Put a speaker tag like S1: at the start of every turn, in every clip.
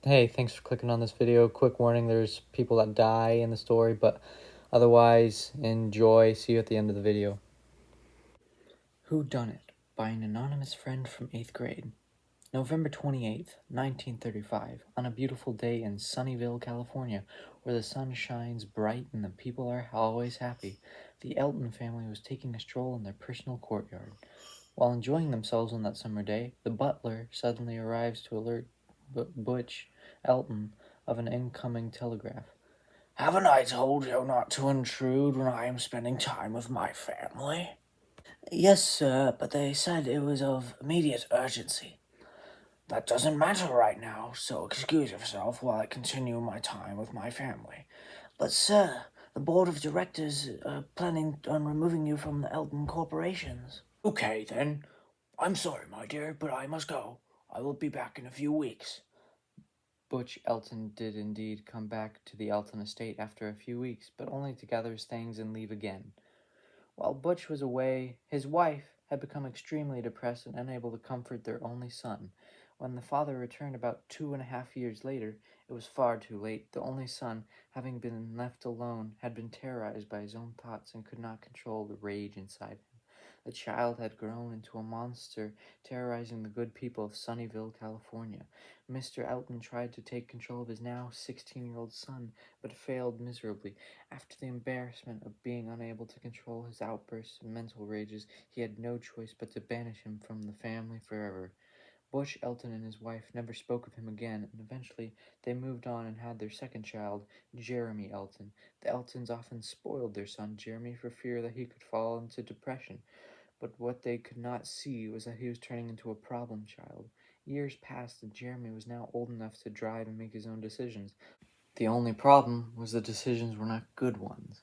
S1: Hey, thanks for clicking on this video. Quick warning, there's people that die in the story, but otherwise, enjoy. See you at the end of the video. Who-Dunnit by an anonymous friend from 8th grade. November 28th, 1935, on a beautiful day in Sunnyvale, California, where the sun shines bright and the people are always happy, the Elton family was taking a stroll in their personal courtyard. While enjoying themselves on that summer day, the butler suddenly arrives to alert Butch Elton of an incoming telegraph.
S2: Haven't I told you not to intrude when I am spending time with my family? Yes, sir, but they said it was of immediate urgency. That doesn't matter right now, so excuse yourself while I continue my time with my family. But, sir, the board of directors are planning on removing you from the Elton corporations. Okay, then. I'm sorry, my dear, but I must go. I will be back in a few weeks.
S1: Butch Elton did indeed come back to the Elton estate after a few weeks, but only to gather his things and leave again. While Butch was away, his wife had become extremely depressed and unable to comfort their only son. When the father returned about 2.5 years later, it was far too late. The only son, having been left alone, had been terrorized by his own thoughts and could not control the rage inside him. The child had grown into a monster, terrorizing the good people of Sunnyvale, California. Mr. Elton tried to take control of his now 16-year-old son, but failed miserably. After the embarrassment of being unable to control his outbursts and mental rages, he had no choice but to banish him from the family forever. Butch Elton and his wife never spoke of him again, and eventually they moved on and had their second child, Jeremy Elton. The Eltons often spoiled their son Jeremy for fear that he could fall into depression, but what they could not see was that he was turning into a problem child. Years passed, and Jeremy was now old enough to drive and make his own decisions. The only problem was the decisions were not good ones.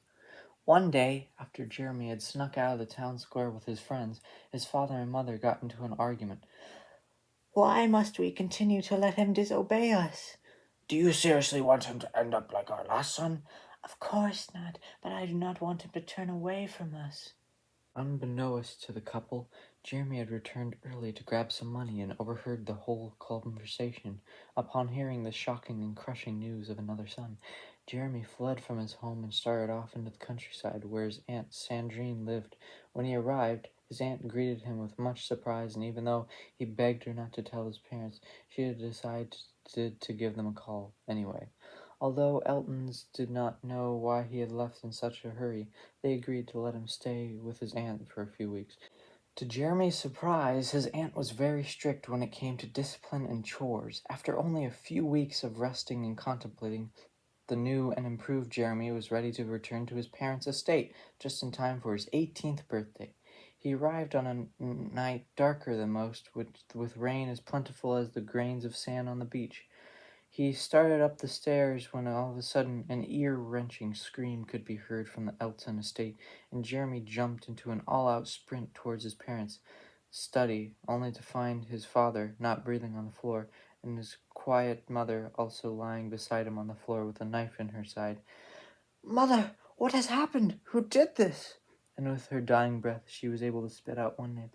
S1: One day, after Jeremy had snuck out of the town square with his friends, his father and mother got into an argument.
S3: Why must we continue to let him disobey us?
S2: Do you seriously want him to end up like our last son?
S3: Of course not, but I do not want him to turn away from us.
S1: Unbeknownst to the couple, Jeremy had returned early to grab some money and overheard the whole conversation. Upon hearing the shocking and crushing news of another son, Jeremy fled from his home and started off into the countryside where his aunt Sandrine lived. When he arrived, his aunt greeted him with much surprise, and even though he begged her not to tell his parents, she had decided to give them a call anyway. Although Eltons did not know why he had left in such a hurry, they agreed to let him stay with his aunt for a few weeks. To Jeremy's surprise, his aunt was very strict when it came to discipline and chores. After only a few weeks of resting and contemplating, the new and improved Jeremy was ready to return to his parents' estate just in time for his 18th birthday. He arrived on a night darker than most, with rain as plentiful as the grains of sand on the beach. He started up the stairs when all of a sudden an ear-wrenching scream could be heard from the Elton estate, and Jeremy jumped into an all-out sprint towards his parents' study, only to find his father not breathing on the floor, and his quiet mother also lying beside him on the floor with a knife in her side.
S3: Mother, what has happened? Who did this?
S1: And with her dying breath she was able to spit out one name.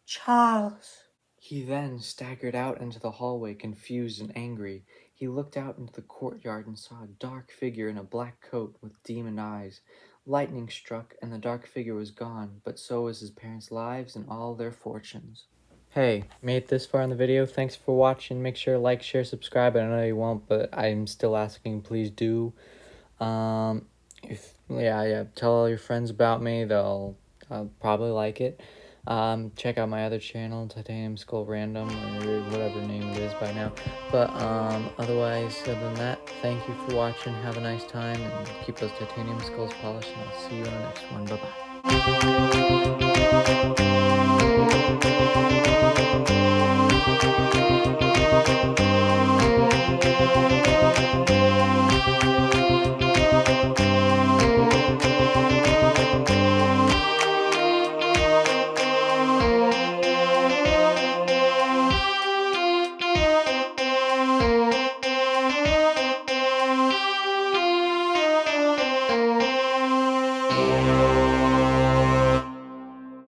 S3: Charles.
S1: He then staggered out into the hallway, confused and angry. He looked out into the courtyard and saw a dark figure in a black coat with demon eyes. Lightning struck, and the dark figure was gone, but so was his parents' lives and all their fortunes. Hey, made it this far in the video. Thanks for watching. Make sure to like, share, subscribe. I know you won't, but I'm still asking. Please do. Tell all your friends about me. They'll probably like it. Check out my other channel, Titanium Skull Random, or whatever name it is by now. But otherwise, other than that, thank you for watching. Have a nice time, and keep those titanium skulls polished. And I'll see you in the next one. Bye bye.